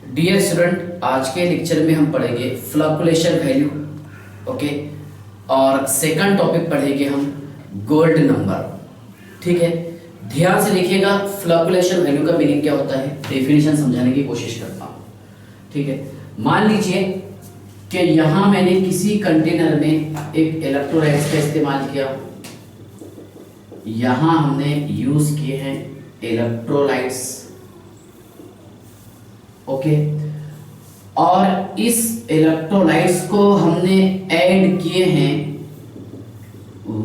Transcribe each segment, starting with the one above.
Dear student, आज के lecture में हम पढ़ेंगे फ्लक्चुएशन वैल्यू। ओके, और सेकंड टॉपिक पढ़ेंगे हम गोल्ड नंबर। ठीक है, ध्यान से देखिएगा। फ्लक्चुएशन वैल्यू का मीनिंग क्या होता है, डेफिनेशन समझाने की कोशिश करता हूँ। ठीक है, मान लीजिए कि यहाँ मैंने किसी कंटेनर में एक इलेक्ट्रोलाइट्स का इस्तेमाल किया। यहाँ हमने यूज किए हैं इलेक्ट्रोलाइट्स। ओके, और इस इलेक्ट्रोलाइट्स को हमने ऐड किए हैं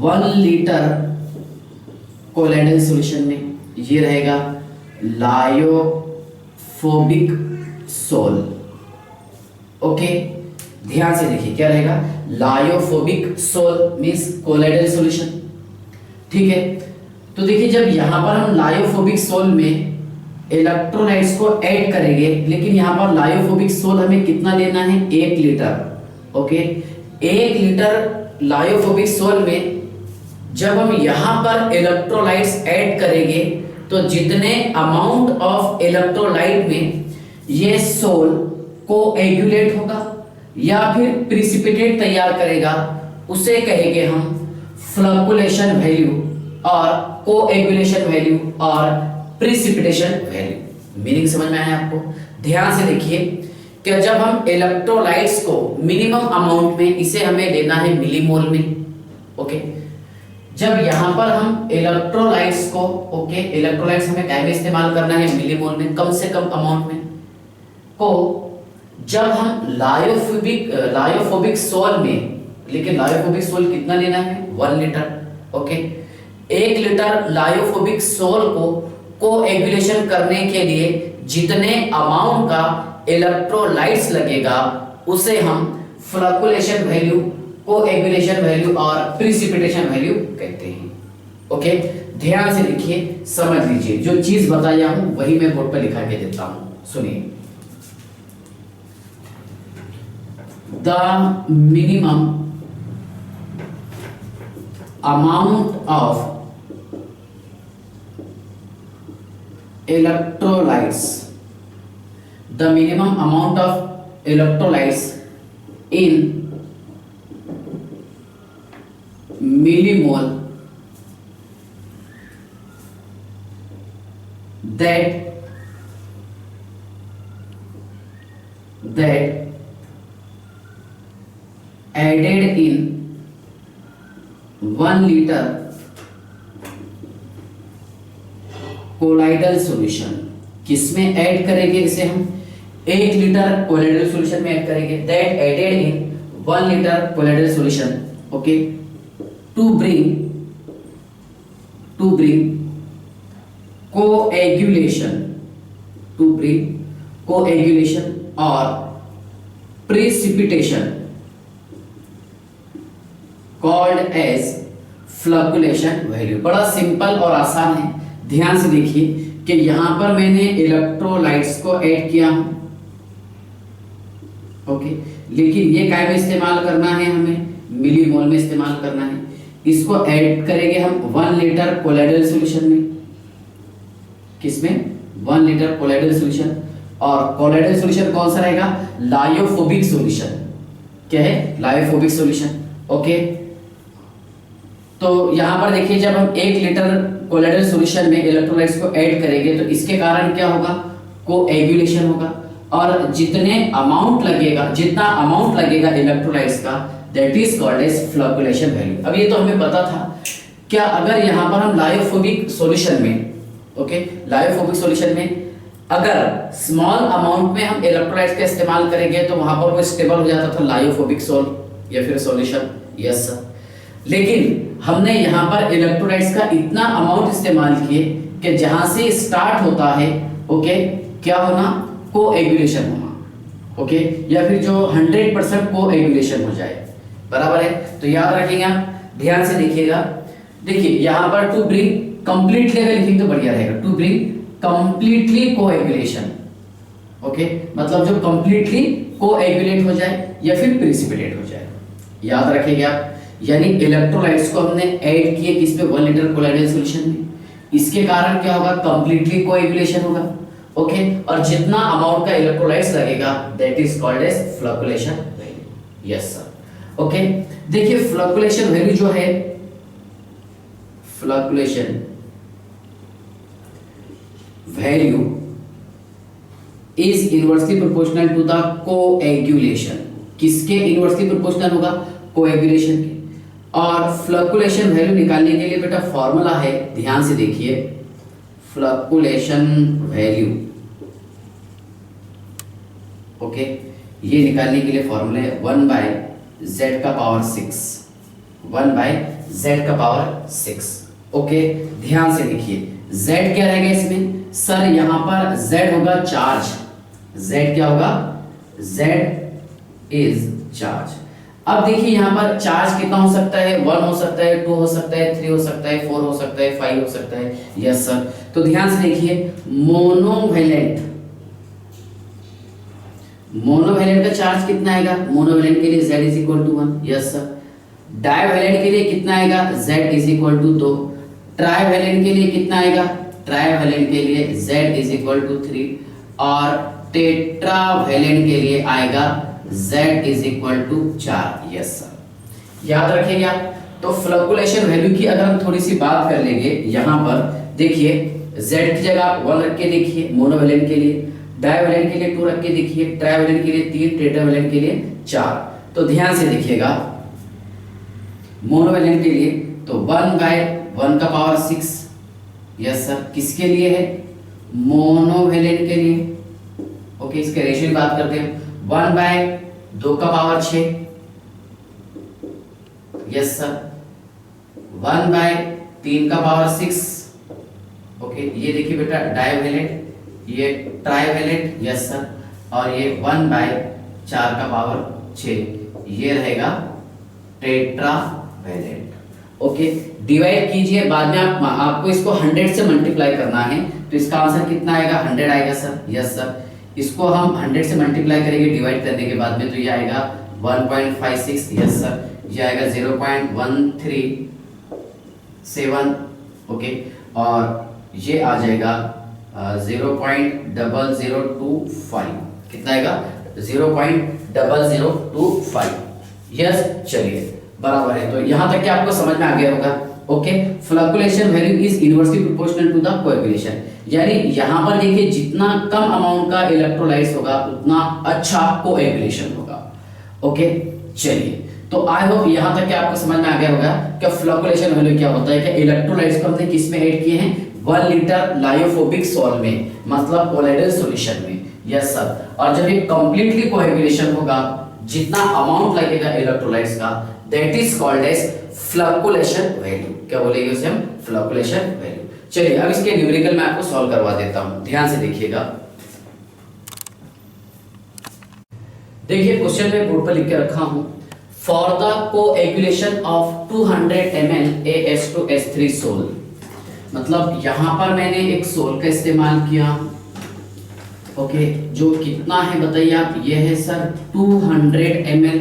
1 लीटर कोलॉइडल सॉल्यूशन में। ये रहेगा लायोफोबिक सोल। ओके, ध्यान से देखिए क्या रहेगा, lyophobic sol means colloidal solution. ठीक है, तो देखिए जब यहां पर हम लायोफोबिक सोल में इलेक्ट्रोलाइट्स को ऐड करेंगे, लेकिन यहाँ पर लायोफोबिक सोल हमें कितना लेना है, 1 litre. Okay, 1 litre lyophobic sol में जब हम यहाँ पर इलेक्ट्रोलाइट्स ऐड करेंगे तो जितने अमाउंट ऑफ इलेक्ट्रोलाइट में ये सोल कोएगुलेट होगा या फिर प्रिसिपिटेट तैयार करेगा, उसे कहेंगे हम फ्लक्चुएशन वैल्यू और कोएगुलेशन वैल्यू और प्रिसिपिटेशन वैल्यू। मीनिंग समझ में आया आपको? ध्यान से देखिए कि जब हम इलेक्ट्रोलाइट्स को मिनिमम अमाउंट में, इसे हमें लेना है मिलीमोल में। ओके, जब यहां पर हम इलेक्ट्रोलाइट्स को, ओके, इलेक्ट्रोलाइट्स हमें क्या में इस्तेमाल करना है, मिलीमोल में, कम से कम अमाउंट में को जब हम लायोफोबिक सोल में, लेकिन लायोफोबिक सोल कितना लेना है, 1 litre. Okay, 1 litre lyophobic sol को कोएगुलेशन करने के लिए जितने अमाउंट का इलेक्ट्रोलाइट्स लगेगा उसे हम फ्लक्चुएशन वैल्यू, कोएगुलेशन वैल्यू और प्रिसिपिटेशन वैल्यू कहते हैं। ओके, ध्यान से देखिए, समझ लीजिए, जो चीज बताया हूं वही मैं बोर्ड पर लिखा के देता हूं। सुनिए, the minimum amount of electrolytes, the minimum amount of electrolytes in millimole that added in 1 liter colloidal solution. किसमें ऐड करेंगे इसे हम, 1 लीटर कोलाइडल सॉल्यूशन में ऐड करेंगे। That added in 1 litre colloidal solution. Okay, to bring coagulation और precipitation called as fluctuation value. बड़ा simple और आसान है। ध्यान से देखिए कि यहां पर मैंने इलेक्ट्रोलाइट्स को ऐड किया हूं। ओके, लेकिन ये काय में इस्तेमाल करना है, हमें मिलीमोल में इस्तेमाल करना है। इसको ऐड करेंगे हम 1 लीटर कोलाइडल सॉल्यूशन में। किसमें, 1 लीटर कोलाइडल सॉल्यूशन। और कोलाइडल सॉल्यूशन कौन सा रहेगा, लायोफोबिक सॉल्यूशन। क्या है, लायोफोबिक सॉल्यूशन। ओके, तो यहां पर देखिए जब हम 1 लीटर कोलाइडल सॉल्यूशन में इलेक्ट्रोलाइट्स को ऐड करेंगे तो इसके कारण क्या होगा, कोएगुलेशन होगा, और जितना अमाउंट लगेगा इलेक्ट्रोलाइट्स का, that is called as fluctuation value. अब ये तो हमें पता था। क्या अगर यहां पर हम लायोफोबिक सॉल्यूशन में, ओके, लायोफोबिक सॉल्यूशन में अगर स्मॉल अमाउंट में हम इलेक्ट्रोलाइट्स का इस्तेमाल करेंगे तो वहां पर वो स्टेबल हो जाता था लायोफोबिक सोल या फिर सॉल्यूशन। यस सर, लेकिन हमने यहाँ पर इलेक्ट्रोलाइट्स का इतना अमाउंट इस्तेमाल किए कि जहां से स्टार्ट होता है, ओके, क्या होना, कोएगुलेशन होना। ओके, या फिर जो 100% कोएगुलेशन हो जाए, बराबर है। तो याद रखेंगे आप, ध्यान से देखिएगा। देखिए यहाँ पर टू ब्रिंग कंप्लीटली अगर लिखेंगे तो बढ़िया रहेगा, to bring completely coagulation. Okay, मतलब जो कंप्लीटली कोएगुलेट हो जाए या फिर प्रिसिपिटेट हो जाए, याद रखेंगे आप। यानी इलेक्ट्रोलाइट्स को हमने ऐड किए किसमें, 1 लीटर कोलाइडल सॉल्यूशन में। इसके कारण क्या होगा, कंप्लीटली कोएगुलेशन होगा। ओके, और जितना अमाउंट का इलेक्ट्रोलाइट्स लगेगा that is called as fluctuation value. Yes sir. Okay, देखिए फ्लक्चुएशन वैल्यू जो है, fluctuation value is inversely proportional to the coagulation. किसके इनवर्सली प्रोपोर्शनल होगा? कोएगुलेशन के। और फ्लक्चुएशन वैल्यू निकालने के लिए बेटा फॉर्मूला है, ध्यान से देखिए, फ्लक्चुएशन वैल्यू, ओके, ये निकालने के लिए फॉर्मूला है 1/z का पावर 6, 1/z का पावर 6। ओके, ध्यान से देखिए, z क्या रहेगा इसमें? सर यहां पर z होगा चार्ज, z क्या होगा? z is charge. अब देखिए यहां पर चार्ज कितना हो सकता है? 1 हो सकता है, 2 हो सकता है, 3 हो सकता है, 4 हो सकता है, 5 हो सकता है। Yes sir. तो ध्यान से देखिए, मोनोवैलेंट, मोनोवैलेंट का चार्ज कितना आएगा? मोनोवैलेंट के लिए z is equal to 1। Yes sir. Divalent के लिए कितना आएगा? z is equal to 2। Trivalent के लिए कितना आएगा? ट्राइवैलेंट के लिए z इज इक्वल टू 3। और टेट्रावैलेंट के लिए आएगा z is equal to 4। Yes sir, याद रखेंगे आप। तो फ्लक्चुएशन वैल्यू की अगर हम थोड़ी सी बात कर लेंगे, यहां पर देखिए z की जगह 1 रख के देखिए मोनोवैलेंट के लिए, डाइवैलेंट के लिए 2 रख के देखिए, ट्राइवैलेंट के लिए 3, टेट्रावैलेंट के लिए 4। तो ध्यान से देखिएगा, मोनोवैलेंट के लिए तो 1/1 का पावर 6। यस सर, किसके लिए है? मोनोवैलेंट के लिए। ओके, इसके रेशियो की बात करते हैं, 1/2 का पावर 6। यस सर, 1/3 का पावर 6। ओके, ये देखिए बेटा डाइवैलेंट, ये ट्राइवैलेंट। यस सर, और ये 1/4 का पावर 6, ये रहेगा टेट्रावैलेंट। ओके, डिवाइड कीजिए, बाद में आपको इसको 100 से मल्टीप्लाई करना है, तो इसका आंसर कितना आएगा? 100 आएगा सर। यस सर, इसको हम 100 से मल्टीप्लाई करेंगे डिवाइड करने के बाद में, तो ये आएगा 1.56। यस सर, ये आएगा 0.137। ओके, और ये आ जाएगा 0.0025। कितना आएगा? 0.0025। यस, चलिए बराबर है। तो यहां तक कि आपको समझ में आ गया होगा। Okay, fluctuation value is inversely proportional to the coagulation, यानी यहां पर देखिए जितना कम अमाउंट का इलेक्ट्रोलाइट्स होगा उतना अच्छा कोएगुलेशन होगा। ओके, चलिए, तो आई होप यहां तक कि आपको समझ में आ गया होगा कि फ्लक्चुएशन वैल्यू क्या होता है, कि इलेक्ट्रोलाइट्स को हमने किस में ऐड किए हैं? 1 लीटर लायोफोबिक सॉल्ट में, मतलब कोलाइडल सॉल्यूशन में। यस सर, और जब ये कंप्लीटली कोएगुलेशन होगा, जितना अमाउंट लगेगा इलेक्ट्रोलाइट्स का, that is called as fluctuation value. क्या बोलेंगे उसे हम? Fluctuation value. चलिए अब इसके न्यूमेरिकल मैं आपको सॉल्व करवा देता हूं, ध्यान से देखिएगा। देखिए क्वेश्चन में बोर्ड पर लिख के रखा हूं, for the coagulation of 200 ml AS2S3 sol. मतलब यहां पर मैंने एक सोल का इस्तेमाल किया। ओके, जो कितना है बताइए आप? ये है सर 200 ml,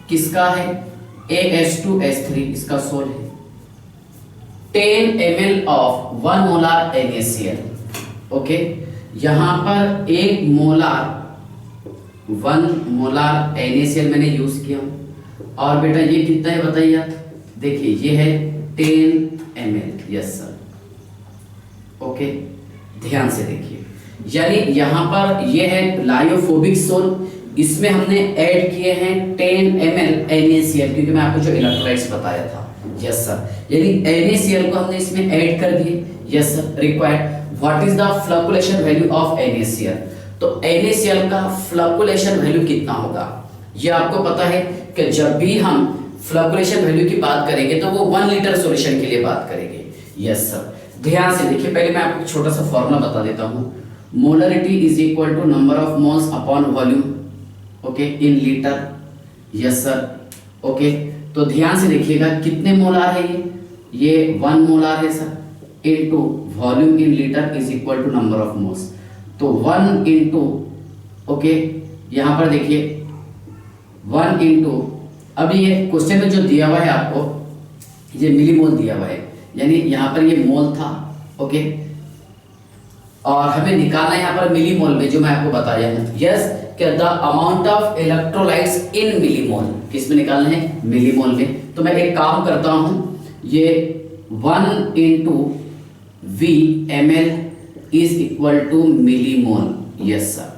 किसका है? AS2S3, इसका सोल है। 10 ml of 1 molar NaCl। Okay, यहां पर 1 मोलार 1 मोलार NaCl मैंने यूज किया। और बेटा ये कितना है बताइए आप? देखिए ये है 10 ml। Yes sir. ओके, ध्यान से देखिए, यानी यहां पर ये है लायोफोबिक सोल, इसमें हमने ऐड किए हैं 10 ml NaCl, क्योंकि मैं आपको जो इलेक्ट्रोलाइट्स बताया था। यस सर, यानी NaCl को हमने इसमें ऐड कर दिए। Yes sir, required what is the fluctuation value of NaCl? तो NaCl का फ्लक्चुएशन वैल्यू कितना होगा? ये आपको पता है कि जब भी हम फ्लक्चुएशन वैल्यू की बात करेंगे तो वो 1 लीटर सॉल्यूशन के लिए बात करेंगे। यस सर, ध्यान से देखिए, पहले मैं आपको छोटा सा फॉर्मूला बता देता हूं। Molarity is equal to number of moles upon volume, okay, in litre. Yes sir. Okay, तो ध्यान से देखिएगा कितने मोलार है ये 1 मोलार है sir, into volume in litre is equal to number of moles. तो 1 इंटू, ओके, यहां पर देखिए 1 इंटू, अभी ये क्वेश्चन में जो दिया हुआ है आपको, ये मिलीमोल दिया हुआ है, यानी यहां पर ये मोल था। ओके, और हमें निकालना है यहाँ पर मिलीमोल में, जो मैं आपको बताया है। यस, क्या the amount of electrolytes in millimole, किस में निकालना है? मिलीमोल में। तो मैं एक काम करता हूँ, ये 1 into V M L is equal to millimole. Yes sir,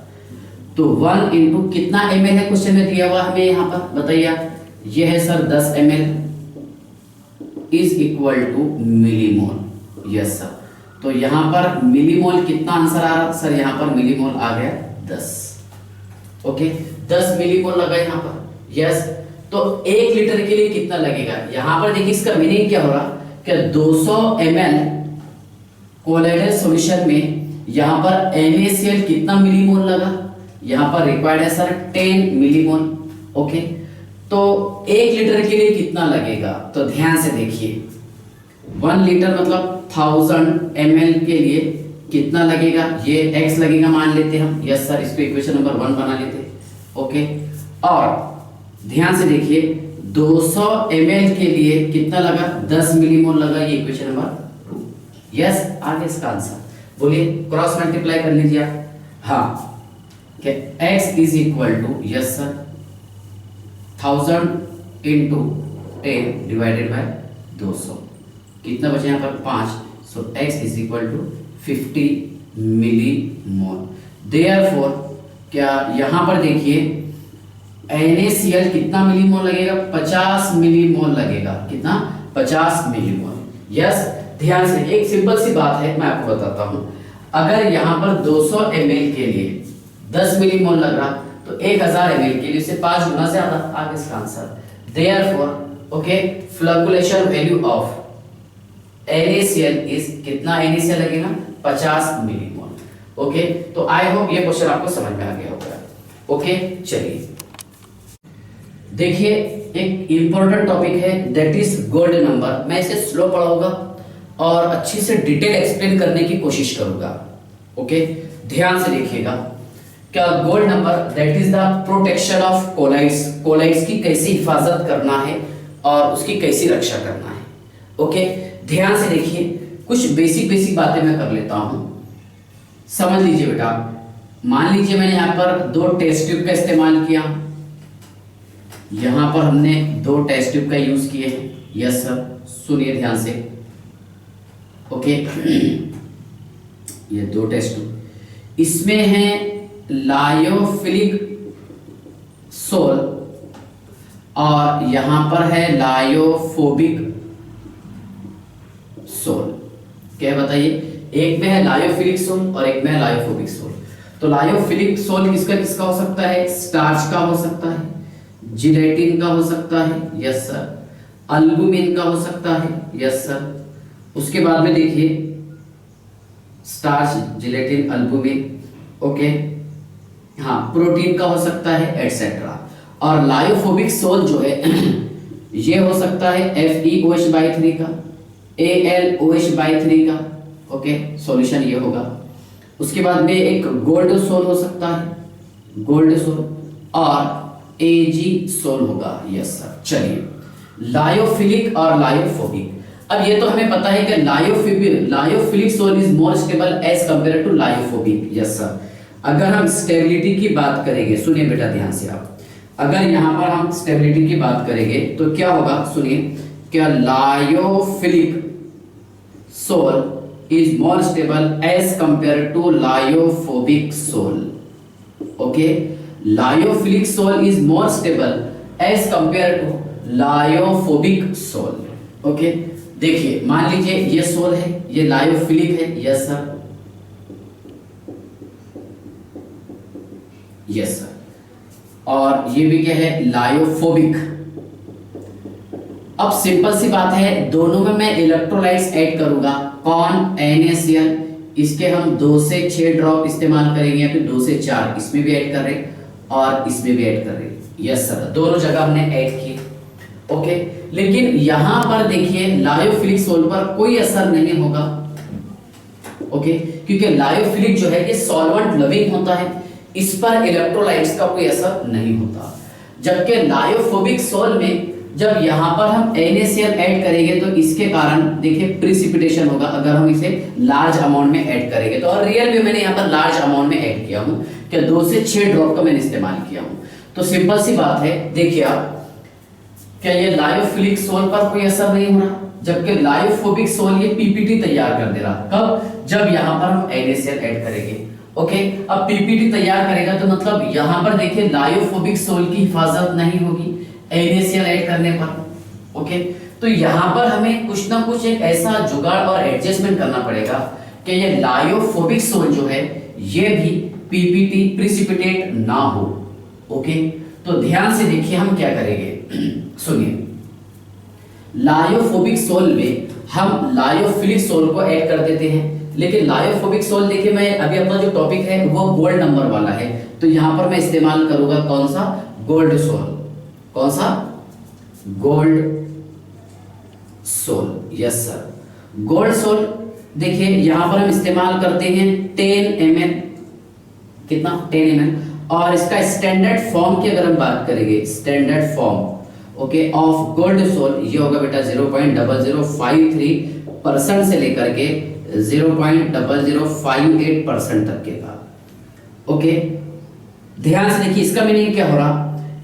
तो 1 इंटू कितना एम एल है क्वेश्चन में दिया हुआ हमें यहाँ पर, बताइए। ये है sir 10 M L is equal to millimole. Yes sir, तो यहाँ पर मिलीमोल कितना आंसर आ रहा सर? यहाँ पर मिलीमोल आ गया 10। ओके, 10 मिलीमोल लगा यहाँ पर। यस, तो 1 लीटर के लिए कितना लगेगा? यहाँ पर देखिए इसका मीनिंग क्या हो रहा, कि 200 ml कोलोइडल सॉल्यूशन में यहाँ पर NaCl कितना मिलीमोल लगा? यहाँ पर रिक्वायर्ड है सर 10 मिलीमोल। ओके, तो 1 लीटर के लिए कितना लगेगा? तो ध्यान से देखिए, 1 लीटर मतलब 1000 ml के लिए कितना लगेगा? ये x लगेगा मान लेते हैं हम। यस सर, इसको इक्वेशन नंबर 1 बना लेते हैं। ओके, और ध्यान से देखिए 200 ml के लिए कितना लगा? 10 मिलीमोल लगा, ये इक्वेशन नंबर 2। यस, आगे इसका आंसर बोलिए, क्रॉस मल्टीप्लाई कर लीजिए आप। हाँ, कि x is equal to, yes sir, 1000 into 10 divided by 200, कितना बचे यहाँ पर? 5। So x is equal to 50 millimole. Therefore क्या यहाँ पर देखिए NaCl कितना मिलीमोल लगेगा? 50 मिलीमोल लगेगा। कितना? 50 मिलीमोल। यस, ध्यान से एक सिंपल सी बात है, मैं आपको बताता हूँ। अगर यहाँ पर 200 ml के लिए 10 मिलीमोल लग रहा, तो 1000 ml के लिए उससे 5 गुना ज्यादा। आगे इसका answer, therefore okay, fluctuation value of NaCl is कितना? NaCl लगेगा 50 मिलीमोल। ओके, तो आई होप ये क्वेश्चन आपको समझ में आ गया होगा। ओके, चलिए देखिए, एक इंपॉर्टेंट टॉपिक है, दैट इज गोल्ड नंबर। मैं इसे स्लो पढ़ाऊंगा और अच्छी से डिटेल एक्सप्लेन करने की कोशिश करूंगा। ओके, ध्यान से देखिएगा। क्या gold number that is the protection of colloids, colloids की कैसी हिफाजत करना है और उसकी कैसी रक्षा करना है। ओके, ध्यान से देखिए, कुछ बेसिक बातें मैं कर लेता हूं, समझ लीजिए बेटा। मान लीजिए मैंने यहां पर 2 टेस्ट ट्यूब का इस्तेमाल किया, यहां पर हमने 2 टेस्ट ट्यूब का यूज किए हैं। यस सर, सुनिए ध्यान से। ओके, ये 2 टेस्ट ट्यूब, इसमें है लायोफिलिक सोल और यहां पर है लायोफोबिक सोल। क्या बताइए, एक में है लायोफिलिक सोल और एक में है लायोफोबिक सोल। तो लायोफिलिक सोल किसका किसका हो सकता है? स्टार्च का हो सकता है, जिलेटिन का हो सकता है, यस सर, अल्बुमिन का हो सकता है, यस सर। उसके बाद में देखिए स्टार्च, जिलेटिन, अल्बुमिन, ओके, हाँ, प्रोटीन का हो सकता है, एटसेट्रा। और लायोफोबिक सोल जो है ये हो सकता है FeOH/3 का, AlOH/3 का। ओके, सॉल्यूशन ये होगा। उसके बाद में एक गोल्ड सोल हो सकता है, गोल्ड सोल, और Ag सोल होगा। यस सर, चलिए, लायोफिलिक और लायोफोबिक। अब ये तो हमें पता है कि lyophilic sol is more stable as compare to lyophobic. Yes sir, अगर हम स्टेबिलिटी की बात करेंगे, सुनिए बेटा ध्यान से आप, अगर यहां पर हम स्टेबिलिटी की बात करेंगे तो क्या होगा? सुनिए, क्या lyophilic sol is more stable as compare to lyophobic sol. Okay, lyophilic sol is more stable as compare to lyophobic sol. Okay, देखिए मान लीजिए ये सोल है, ये लायोफिलिक है। यस सर, यस सर, और ये भी क्या है? लायोफोबिक। अब सिंपल सी बात है, दोनों में मैं इलेक्ट्रोलाइट्स ऐड करूंगा। कौन? NaCl। इसके हम 2 से 6 ड्रॉप इस्तेमाल करेंगे, या फिर 2 से 4, इसमें भी ऐड कर रहे और इसमें भी ऐड कर रहे। यस सर, दोनों जगह हमने ऐड किए। ओके, लेकिन यहां पर देखिए लायोफिलिक सोल पर कोई असर नहीं होगा। ओके, क्योंकि लायोफिलिक जो है ये सॉल्वेंट लविंग होता है, इस पर इलेक्ट्रोलाइट्स का कोई असर नहीं होता। जबकि लायोफोबिक सोल में जब यहाँ पर हम NaCl ऐड करेंगे तो इसके कारण देखिए प्रिसिपिटेशन होगा अगर हम इसे लार्ज अमाउंट में ऐड करेंगे तो। और रियल में मैंने यहाँ पर लार्ज अमाउंट में ऐड किया हूँ, क्या 2 से 6 ड्रॉप का मैंने इस्तेमाल किया हूँ। तो सिंपल सी बात है, देखिए आप क्या ये लायोफिलिक सोल पर कोई असर नहीं हो रहा, जबकि लायोफोबिक सोल ये पीपीटी तैयार कर दे रहा। कब? जब यहाँ पर हम NaCl ऐड करेंगे। ओके, अब पीपीटी तैयार करेगा तो मतलब यहाँ पर देखिए लायोफोबिक सोल की हिफाजत नहीं होगी NaCl ऐड करने पर। ओके, तो यहाँ पर हमें कुछ ना कुछ एक ऐसा जुगाड़ और एडजस्टमेंट करना पड़ेगा कि ये लायोफोबिक सोल जो है ये भी पीपीटी प्रिसिपिटेट ना हो। ओके, तो ध्यान से देखिए हम क्या करेंगे, सुनिए। लायोफोबिक सोल में हम लायोफिलिक सोल को ऐड कर देते हैं, लेकिन लायोफोबिक सोल देखिए मैं अभी अपना जो टॉपिक है वो गोल्ड नंबर वाला है, तो यहां पर मैं इस्तेमाल करूंगा कौन सा? Gold sol. कौन सा? Gold sol. Yes sir, gold sol. देखिए यहां पर हम इस्तेमाल करते हैं 10 ml। कितना? 10 ml। और इसका स्टैंडर्ड फॉर्म की अगर हम बात करेंगे, standard form okay of gold sol, ये होगा बेटा 0.0053% से लेकर के 0.0058% तक के का। ओके, ध्यान से देखिए इसका मीनिंग क्या हो रहा,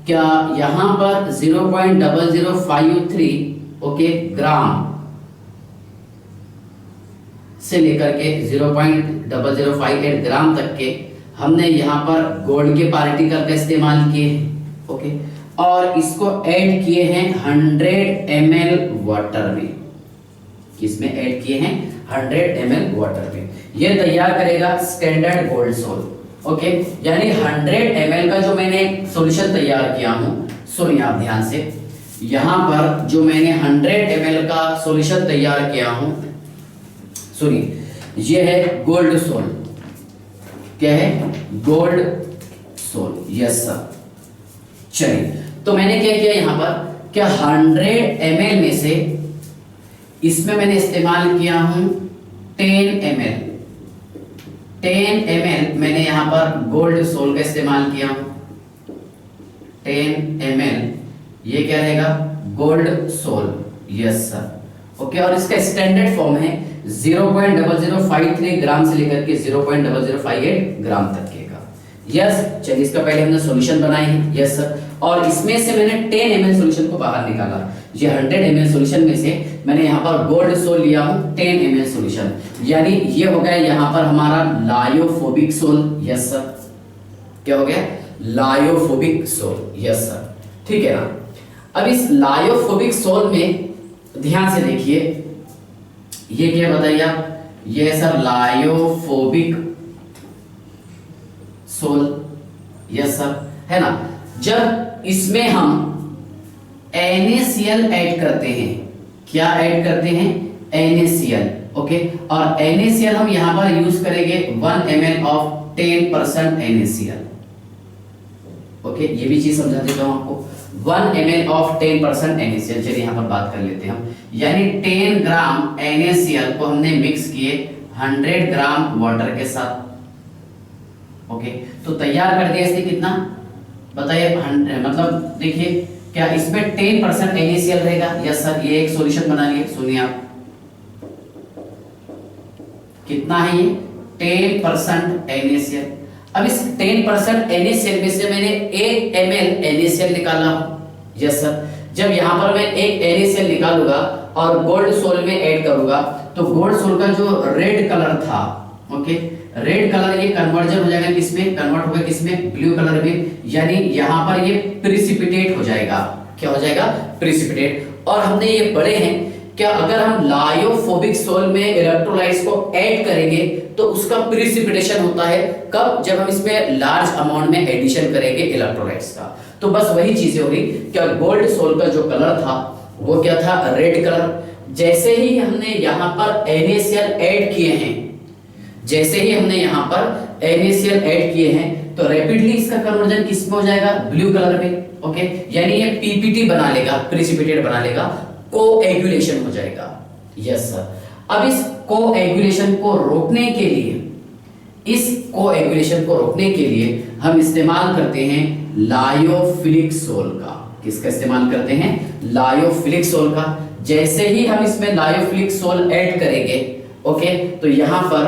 क्या यहां पर 0.0053 ओके ग्राम से लेकर के 0.0058 ग्राम तक के हमने यहां पर गोल्ड के पार्टिकल का इस्तेमाल किए। ओके, और इसको ऐड किए हैं 100 ml वाटर में। किसमें ऐड किए हैं? 100 ml वाटर में। ये तैयार करेगा स्टैंडर्ड गोल्ड सोल। ओके, यानी 100 ml का जो मैंने सॉल्यूशन तैयार किया हूं, सुनिए आप ध्यान से, यहां पर जो मैंने 100 ml का सॉल्यूशन तैयार किया हूं, सुनिए, ये है गोल्ड सोल। क्या है? Gold sol. Yes sir. चलिए, तो मैंने क्या किया यहां पर, क्या 100 ml में से इसमें मैंने इस्तेमाल किया हूं 10 ml। 10 ml मैंने यहां पर गोल्ड सोल का इस्तेमाल किया हूं। 10 ml ये क्या रहेगा? Gold sol. Yes sir. Okay, और इसका स्टैंडर्ड फॉर्म है 0.0053 ग्राम से लेकर के 0.0058 ग्राम तक के का। यस, चलिए इसका पहले हमने सॉल्यूशन बनाए हैं। यस सर, और इसमें से मैंने 10 ml सॉल्यूशन को बाहर निकाला। ये 100 ml सॉल्यूशन में से मैंने यहाँ पर गोल्ड सोल लिया हूँ 10 ml सॉल्यूशन, यानी ये हो गया यहाँ पर हमारा लायोफोबिक सोल। यस सर, क्या हो गया? Lyophobic sol. यस सर, ठीक है ना। अब इस लायोफोबिक सोल में ध्यान से देखिए, ये क्या बताइए आप? ये sir lyophobic sol. Yes sir, है ना। जब इसमें हम NaCl ऐड करते हैं, क्या ऐड करते हैं? NaCl। ओके, और NaCl हम यहां पर यूज करेंगे 1 ml ऑफ 10% NaCl। ओके, ये भी चीज समझा देता हूं आपको। 1 ml ऑफ 10% NaCl। चलिए यहां पर बात कर लेते हैं हम, यानी 10 ग्राम NaCl को हमने मिक्स किए 100 ग्राम वाटर के साथ। ओके, तो तैयार कर दिया इसने कितना बताइए? मतलब देखिए, क्या इसमें 10% NaCl रहेगा? यस सर, ये एक सॉल्यूशन बना लिए। सुनिए आप, कितना है ये? 10% NaCl। अब इस 10% NaCl में से मैंने 1 ml NaCl निकाला। यस सर, जब यहां पर मैं 1 NaCl निकालूंगा और गोल्ड सोल में ऐड करूंगा तो गोल्ड सोल का जो रेड कलर था, ओके, रेड कलर ये कन्वर्जन हो जाएगा किसमें? कन्वर्ट होगा किसमें? ब्लू कलर में, यानी यहां पर ये प्रिसिपिटेट हो जाएगा। क्या हो जाएगा? प्रिसिपिटेट। और हमने ये पढ़े हैं, क्या अगर हम लायोफोबिक सोल में इलेक्ट्रोलाइट्स को ऐड करेंगे तो उसका प्रिसिपिटेशन होता है। कब? जब हम इसमें लार्ज अमाउंट में एडिशन करेंगे इलेक्ट्रोलाइट्स का। तो बस वही चीजें हो गई। क्या गोल्ड सोल का जो कलर था वो क्या था? Red colour. जैसे ही हमने यहां पर NaCl ऐड किए हैं, जैसे ही हमने यहां पर NaCl ऐड किए हैं तो रैपिडली इसका कन्वर्जन किस में हो जाएगा? ब्लू कलर में। ओके, यानी ये पीपीटी बना लेगा, प्रिसिपिटेट बना लेगा, कोएगुलेशन हो जाएगा। Yes sir. अब इस कोएगुलेशन को रोकने के लिए, इस कोएगुलेशन को रोकने के लिए हम इस्तेमाल करते हैं लायोफिलिक सोल का। किसका इस्तेमाल करते हैं? लायोफिलिक सोल का। जैसे ही हम इसमें लायोफिलिक सोल ऐड करेंगे, ओके, तो यहां पर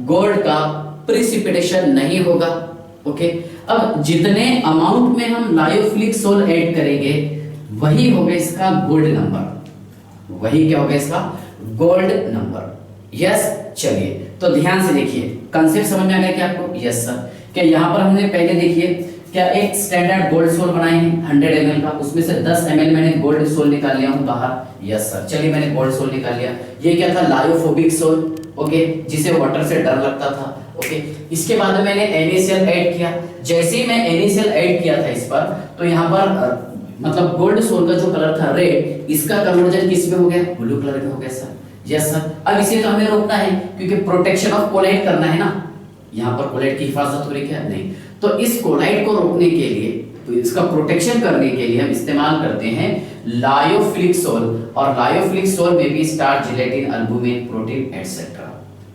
गोल्ड का प्रिसिपिटेशन नहीं होगा। ओके, अब जितने अमाउंट में हम लायोफिलिक सोल ऐड करेंगे वही होगा इसका गोल्ड नंबर। वही क्या होगा इसका? Gold number. यस, चलिए तो ध्यान से देखिए, कंसेप्ट समझ में आ गया क्या आपको? Yes sir. क्या यहाँ पर हमने पहले देखिए क्या एक स्टैंडर्ड गोल्ड सोल बनाए हैं 100 ml का, उसमें से 10 ml मैंने गोल्ड सोल निकाल लिया हूँ बाहर। यस सर, चलिए मैंने गोल्ड सोल निकाल लिया। ये क्या था? लायोफोबिक सोल, ओके, जिसे वाटर से डर लगता था। ओके, इसके बाद मैंने NaCl ऐड किया। जैसे ही मैं NaCl ऐड किया था इस पर, तो यहाँ पर मतलब गोल्ड सोल का जो कलर था रेड, इसका कन्वर्जन किस में हो गया? ब्लू कलर में हो गया सर। Yes sir. अब इसे तो हमें रोकना है क्योंकि प्रोटेक्शन ऑफ कोलाइड करना है ना, यहाँ पर कोलाइड की हिफाजत हो रही क्या? नहीं। तो इस कोलाइड को रोकने के लिए, तो इसका प्रोटेक्शन करने के लिए हम इस्तेमाल करते हैं लायोफिलिक सोल, और लायोफिलिक सोल में भी starch, gelatin, albumin, protein etcetera.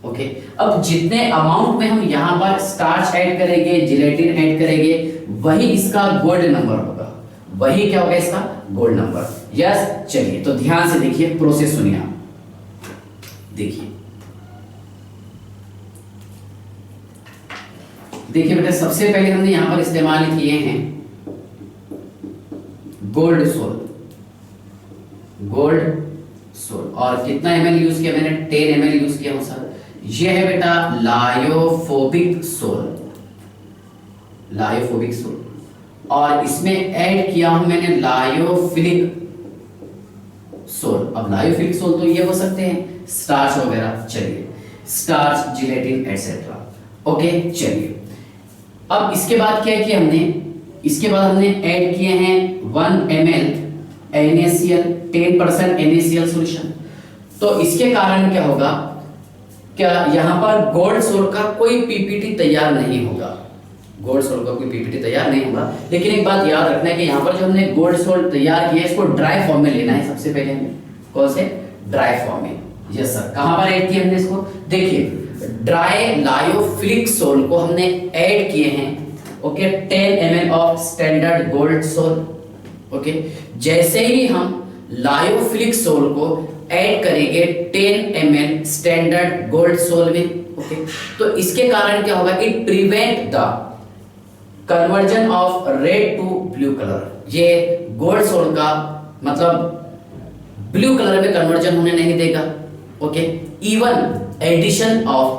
Okay, अब जितने अमाउंट में हम यहाँ पर स्टार्च ऐड करेंगे, जिलेटिन ऐड करेंगे, वही इसका गोल्ड नंबर होगा। वही क्या होगा? इसका गोल्ड नंबर। यस, चलिए तो ध्यान से देखिए, प्रोसेस सुनिए आप। देखिए देखिए बेटा, सबसे पहले हमने यहां पर इस्तेमाल किए हैं गोल्ड सोल। गोल्ड सोल और कितना ml यूज किया मैंने? 10 ml यूज किया हूं सर। ये है बेटा लायोफोबिक सोल। लायोफोबिक सोल, और इसमें ऐड किया हूं मैंने लायोफिलिक सोल। अब लायोफिलिक सोल तो ये हो सकते हैं स्टार्च वगैरह। चलिए, स्टार्च, जिलेटिन एटसेट्रा। ओके, चलिए अब इसके बाद क्या किया हमने? इसके बाद हमने ऐड किए हैं 1 ml NaCl, 10% NaCl सॉल्यूशन। तो इसके कारण क्या होगा? क्या यहाँ पर गोल्ड सोल का कोई पीपीटी तैयार नहीं होगा। गोल्ड सोल का कोई पीपीटी तैयार नहीं होगा। लेकिन एक बात याद रखना है कि यहाँ पर जो हमने गोल्ड सोल तैयार किया है, इसको ड्राई फॉर्म में लेना है सबसे पहले हमें। कौन से? ड्राई फॉर्म में। Yes sir. कहां पर ऐड किया हमने इसको? देखिए, ड्राई लायोफिलिक सोल को हमने ऐड किए हैं, okay, 10 ml of standard gold sol. Okay, जैसे ही हम लायोफिलिक सोल को ऐड करेंगे 10 ml स्टैंडर्ड गोल्ड सोल में, ओके, तो इसके कारण क्या होगा? It prevent the conversion of red to blue colour. ये गोल्ड सोल का मतलब ब्लू कलर में कन्वर्जन होने नहीं देगा। Okay, even addition of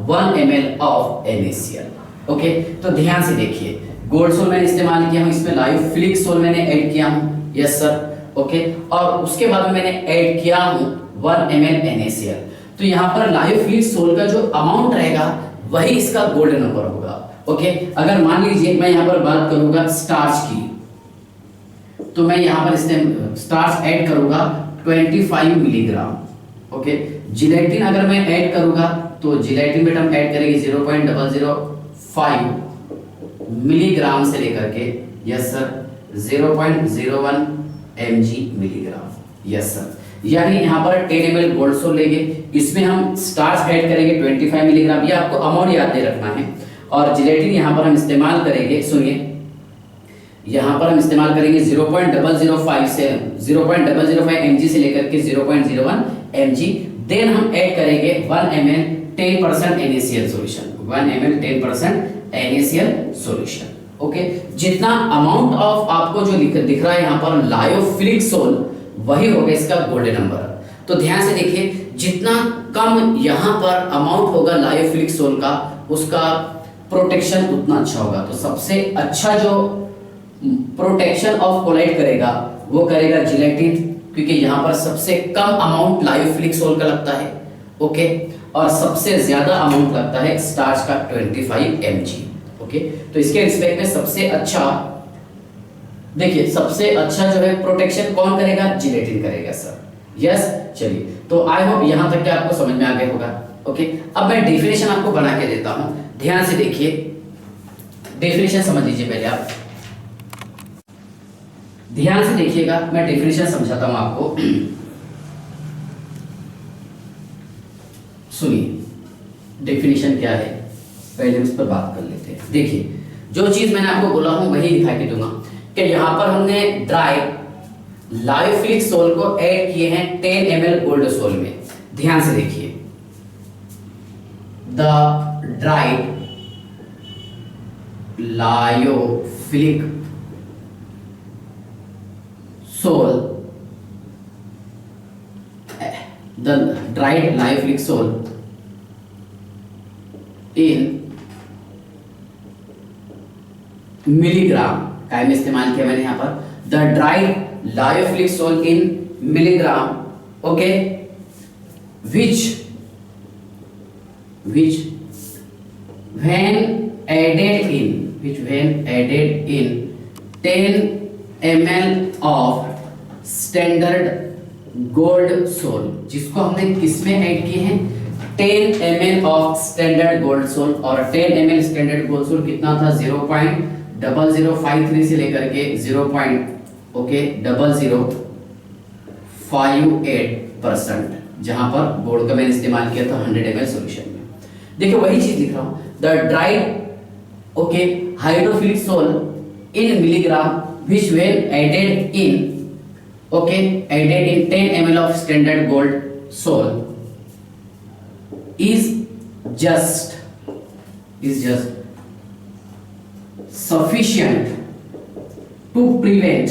1 ml of NaCl। Okay, तो ध्यान से देखिए, गोल्ड सोल मैंने इस्तेमाल किया हूं, इसमें लायोफिलिक सोल मैंने ऐड किया हूं। Yes sir. ओके, और उसके बाद मैंने ऐड किया हूं 1 ml NaCl। तो यहाँ पर लायोफिलिक सोल का जो अमाउंट रहेगा वही इसका गोल्ड नंबर होगा। ओके, अगर मान लीजिए मैं यहाँ पर बात करूंगा स्टार्च की, तो मैं यहाँ पर स्टार्च ऐड करूंगा 25 मिलीग्राम। ओके, जिलेटिन अगर मैं ऐड करूंगा तो जिलेटिन बेटा हम ऐड करेंगे 0.005 मिलीग्राम से लेकर के, yes sir, 0.01 mg milligram. Yes sir. यानी यहाँ पर 10 ml गोल्ड सोल लेंगे, इसमें हम स्टार्च ऐड करेंगे 25 मिलीग्राम। ये आपको अमाउंट याद दे रखना है। और जिलेटिन यहाँ पर हम इस्तेमाल करेंगे, सुनिए, यहाँ पर हम इस्तेमाल करेंगे 0.005 से 0.005 mg से लेकर के 0.01 mg। देन हम ऐड करेंगे 1 ml 10% NaCl solution. 1 ml 10% NaCl solution. Okay, जितना अमाउंट ऑफ आपको जो दिख रहा है यहाँ पर लायोफिलिक सोल, वही होगा इसका गोल्ड नंबर। तो ध्यान से देखिए, जितना कम यहाँ पर अमाउंट होगा लायोफिलिक सोल का, उसका प्रोटेक्शन उतना अच्छा होगा। तो सबसे अच्छा जो प्रोटेक्शन ऑफ कोलाइड करेगा वो करेगा जिलेटिन, क्योंकि यहाँ पर सबसे कम अमाउंट लायोफिलिक सोल का लगता है। ओके, और सबसे ज्यादा अमाउंट लगता है स्टार्च का 25 mg। ओके, तो इसके रिस्पेक्ट में सबसे अच्छा, देखिए सबसे अच्छा जो है प्रोटेक्शन कौन करेगा? जिलेटिन करेगा सर। यस, चलिए तो आई होप यहां तक के आपको समझ में आ गया होगा। ओके, अब मैं डेफिनेशन आपको बना के देता हूं, ध्यान से देखिए। डेफिनेशन समझ लीजिए पहले आप, ध्यान से देखिएगा, मैं डेफिनेशन समझाता हूं आपको। सुनिए डेफिनेशन क्या है, पहले उस पर बात कर लेते हैं। देखिए, जो चीज मैंने आपको बोला हूं वही दिखा के दूंगा कि यहां पर हमने ड्राई लायोफिलिक सोल को ऐड किए हैं 10 ml गोल्ड सोल में। ध्यान से देखिए, the dried lyophilic sol, the dried lyophilic soil in milligram का में इस्तेमाल किया मैंने यहां पर, the dried lyophilic sol in milligram, okay, which when added in 10 ml of standard gold sol, जिसको हमने किसमें ऐड किए हैं 10 ml of standard gold sol, और 10 ml स्टैंडर्ड गोल्ड सोल कितना था 0.0053 से लेकर के 0.0058%, जहां पर बोर्ड का मैंने इस्तेमाल किया था 100 ml सॉल्यूशन में। देखिए वही चीज लिख रहा हूं, the dried okay hydrophilic sol in milligram which when added in 10 ml of standard gold soil is just sufficient to prevent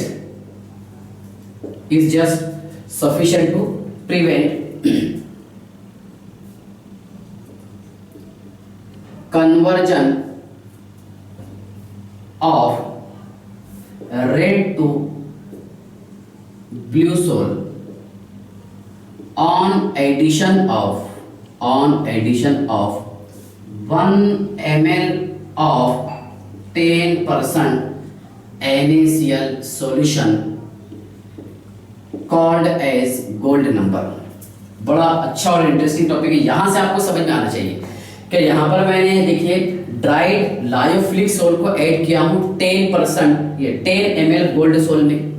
conversion of red to blue soil on addition of 1 ml of 10% NaCl solution called as gold number। बड़ा अच्छा और interesting topic है, यहां से आपको समझ में आना चाहिए कि यहां पर मैंने देखिए ड्राइड लायोफिलिक सोल को ऐड किया हूं 10%, ये 10 ml गोल्ड सोल में।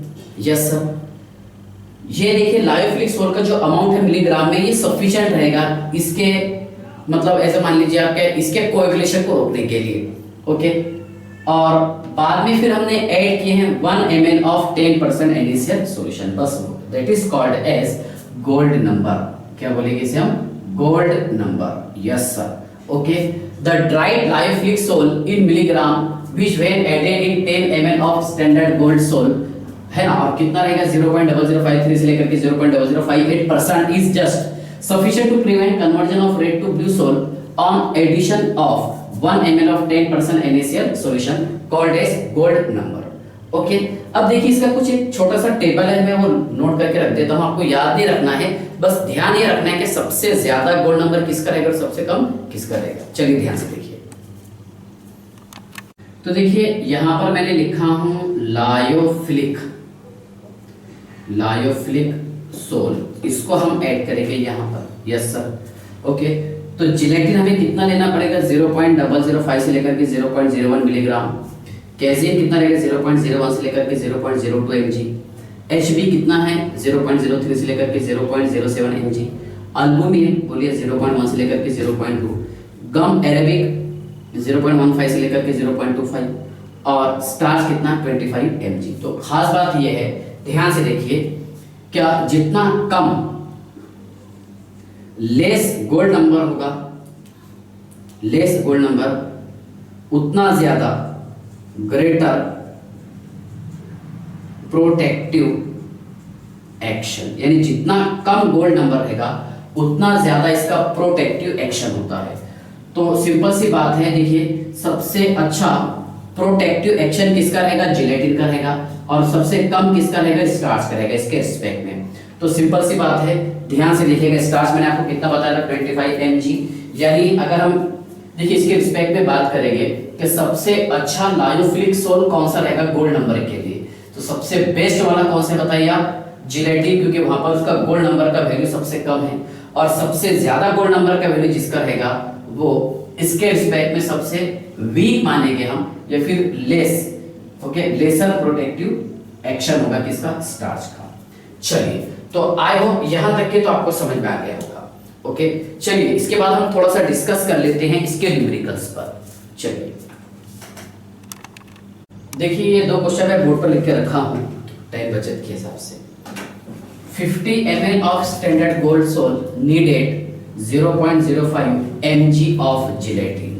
यस सर, ये देखिए लायोफिलिक सोल का जो अमाउंट है मिलीग्राम में, ये सफिशिएंट रहेगा इसके मतलब ऐसे मान लीजिए आपके इसके कोएगुलेशन को रोकने के लिए, ओके। और बाद में फिर हमने ऐड किए हैं 1 ml ऑफ 10% NaCl सॉल्यूशन, बस that is called as gold number. क्या बोलेंगे इसे हम, gold number. Yes sir, okay. The dried lyophilic sol in milligram which when added in 10 ml of standard gold sol है ना, और कितना रहेगा 0.0053 से लेकर के 0.0058% is just sufficient to prevent conversion of red to blue soil on addition of 1 ml of 10% NaCl solution called as gold number, okay. अब देखिए इसका कुछ एक छोटा सा टेबल है, मैं वो नोट करके रख देता हूं, आपको याद नहीं रखना है, बस ध्यान ये रखना है कि सबसे ज्यादा गोल्ड नंबर किसका रहेगा और सबसे कम किसका रहेगा। चलिए ध्यान से देखिए, तो देखिए यहां पर मैंने लिखा हूं लायोफिलिक सोल, इसको हम ऐड करेंगे यहां पर। Yes sir, okay. तो जिलेटिन हमें कितना लेना पड़ेगा 0.005 से लेकर के 0.01 मिलीग्राम, कैसिन कितना रहेगा 0.01 से लेकर के 0.02 mg, Hb कितना है 0.03 से लेकर के 0.07 mg, अल्बुमिन बोलिए 0.1 से लेकर के 0.2, गम अरेबिक 0.15 से लेकर के 0.25, और स्टार्च कितना 25 mg। तो खास बात यह है, ध्यान से देखिए, क्या जितना कम लेस गोल्ड नंबर होगा, उतना ज्यादा ग्रेटर प्रोटेक्टिव एक्शन, यानी जितना कम गोल्ड नंबर रहेगा उतना ज्यादा इसका प्रोटेक्टिव एक्शन होता है। तो सिंपल सी बात है, देखिए सबसे अच्छा प्रोटेक्टिव एक्शन किसका रहेगा, जिलेटिन का रहेगा, और सबसे कम किसका रहेगा, स्टार्च का रहेगा इसके रिस्पेक्ट में। तो सिंपल सी बात है, ध्यान से देखिएगा, स्टार्च मैंने आपको कितना बताया था 25 mg, यानी अगर हम देखिए इसके रिस्पेक्ट में बात करेंगे कि सबसे अच्छा लायोफिलिक सोल कौन सा रहेगा गोल्ड नंबर के लिए, तो सबसे बेस्ट वाला कौन सा बताइए आप, जिलेटिन, क्योंकि वहां पर उसका गोल्ड नंबर का वैल्यू सबसे कम है, और सबसे ज्यादा गोल्ड नंबर का वैल्यू जिसका रहेगा वो इसके रिस्पेक्ट में सबसे वीक मानेंगे हम, या फिर less, okay, lesser protective action होगा किसका, स्टार्च का। चलिए, तो आई होप यहां तक के तो आपको समझ में आ गया होगा, ओके। चलिए इसके बाद हम थोड़ा सा डिस्कस कर लेते हैं इसके न्यूमेरिकल्स पर। चलिए देखिए ये दो क्वेश्चन मैं बोर्ड पर लिख के रखा हूँ टाइम बचत के हिसाब से। 50 ml of standard gold salt needed 0.05 mg of gelatin,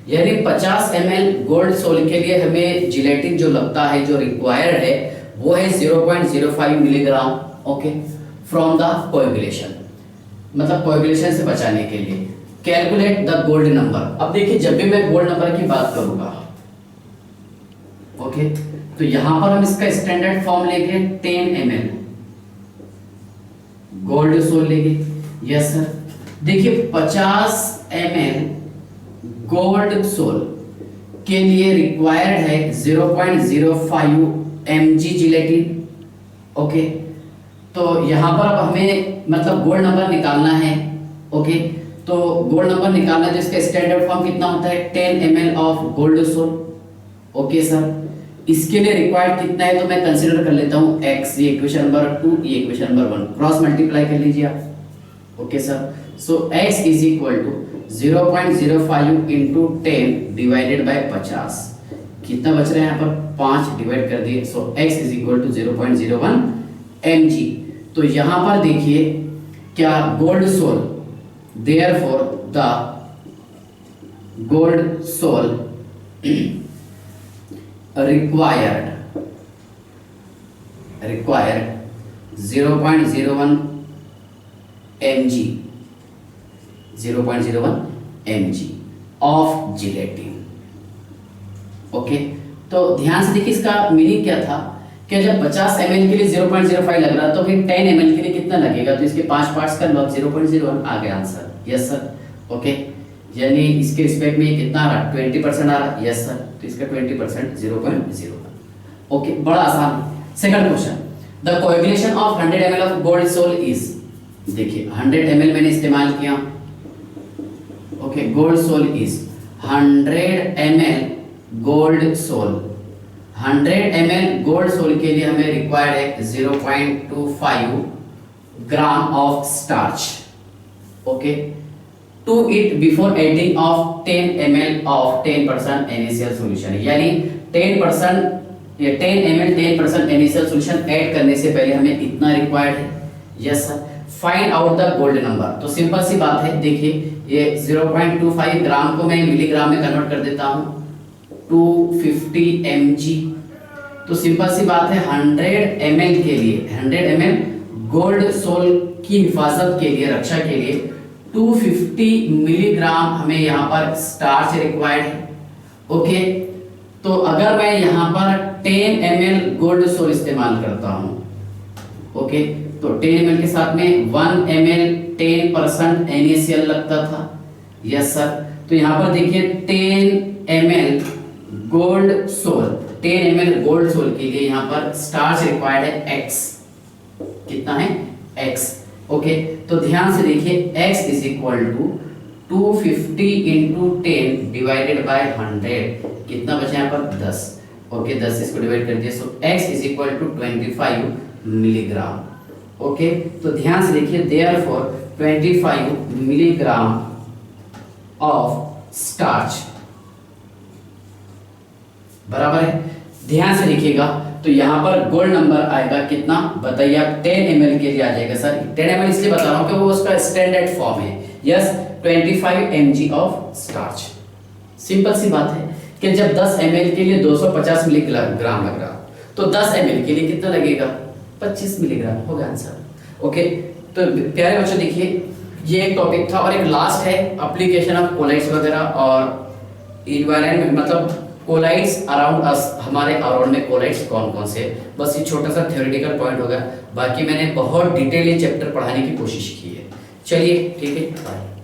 यानी 50 ml गोल्ड सोल के लिए हमें जिलेटिन जो लगता है, जो रिक्वायर्ड है वो है 0.05 milligram, okay, from the coagulation, मतलब कोएगुलेशन से बचाने के लिए। Calculate the gold number. अब देखिए जब भी मैं गोल्ड नंबर की बात करूंगा, ओके, तो यहां पर हम इसका स्टैंडर्ड फॉर्म लेंगे 10 ml गोल्ड सोल लेंगे। Yes sir. देखिए 50 ml गोल्ड सोल के लिए रिक्वायर्ड है 0.05 mg जिलेटिन, ओके। तो यहां पर अब हमें मतलब गोल्ड नंबर निकालना है, ओके। तो गोल्ड नंबर निकालना है तो इसका स्टैंडर्ड फॉर्म कितना होता है 10 ml of gold sol, okay sir. इसके लिए रिक्वायर्ड कितना है तो मैं कंसीडर कर लेता हूं x, ये इक्वेशन नंबर 2, ये इक्वेशन नंबर 1, क्रॉस मल्टीप्लाई कर लीजिए आप, okay sir. So x is equal to 0.05 into 10 divided by 50, कितना बच रहा है यहाँ पर 5 डिवाइड कर दिए, so x is equal to 0.01 mg। तो यहाँ पर देखिए क्या gold sol, therefore the gold sol required 0.01 mg, 0.01 mg of gelatin, okay. तो ध्यान से देखिए इसका मीनिंग क्या था कि जब 50 ml के लिए 0.05 लग रहा तो फिर 10 ml के लिए कितना लगेगा, तो इसके 5 पार्ट्स कर लो, 0.01 आ गया आंसर। Yes sir, okay. यानी इसके रिस्पेक्ट में कितना आ रहा 20% आ रहा, यस सर। तो इसका 20% 0.01, ओके, बड़ा आसान। Second question, the coagulation of 100 ml of gold sol is, देखिए 100 ml मैंने इस्तेमाल किया, ओके। Gold sol is 100 ml gold sol, 100 ml gold sol के लिए हमें रिक्वायर्ड है 0.25 gram of starch, okay, to it before adding of 10 ml of 10% initial solution, यानी 10% या 10 ml 10% इनिशियल सॉल्यूशन ऐड करने से पहले हमें इतना रिक्वायर्ड है। Yes sir. Find out the gold number. तो सिंपल सी बात है, देखिए ये 0.25 ग्राम को मैं मिलीग्राम में कन्वर्ट कर देता हूं 250 mg। तो सिंपल सी बात है 100 ml के लिए, 100 ml गोल्ड सोल की हिफाजत के लिए, रक्षा के लिए 250 मिलीग्राम हमें यहाँ पर स्टार्च रिक्वायर्ड है, ओके। तो अगर मैं यहाँ पर 10 ml गोल्ड सोल इस्तेमाल करता हूँ, ओके, तो 10 ml के साथ में 1 ml 10% NaCl लगता था, यस सर। तो यहाँ पर देखिए 10 ml gold sol, 10 ml gold sol के लिए यहाँ पर स्टार्च रिक्वायर्ड है x, कितना है x, ओके। तो ध्यान से देखिए x is equal to 250 into 10 divided by 100, कितना बचा यहाँ पर 10, ओके, 10 इसको डिवाइड कर दिया, so x is equal to 25 milligram, okay. तो ध्यान से देखिए देयरफॉर 25 मिलीग्राम ऑफ स्टार्च बराबर है। ध्यान से देखिएगा तो यहाँ पर गोल्ड नंबर आएगा कितना बताइए आप, 10 ml के लिए आ जाएगा सर। 10 ml इसलिए बता रहा हूँ कि वो उसका स्टैंडर्ड फॉर्म है, yes, 25 mg of starch. Simple सी बात है कि जब 10 ml के लिए 250 मिलीग्राम लग रहा तो 10 ml के लिए कितना लगेगा 25 मिलीग्राम, होगा आंसर, ओके। तो प्यारे बच्चों देखिए ये एक टॉपिक था और एक लास्ट है एप्लीकेशन ऑफ कोलाइड्स वगैरह और इन्वायरमेंट, मतलब कोलाइड्स अराउंड अस, हमारे अराउंड में कोलाइड्स कौन कौन से, बस ये छोटा सा थ्योरेटिकल पॉइंट होगा, बाकी मैंने बहुत डिटेल ये चैप्टर पढ़ाने की कोशिश की है। चलिए ठीक है, बाय।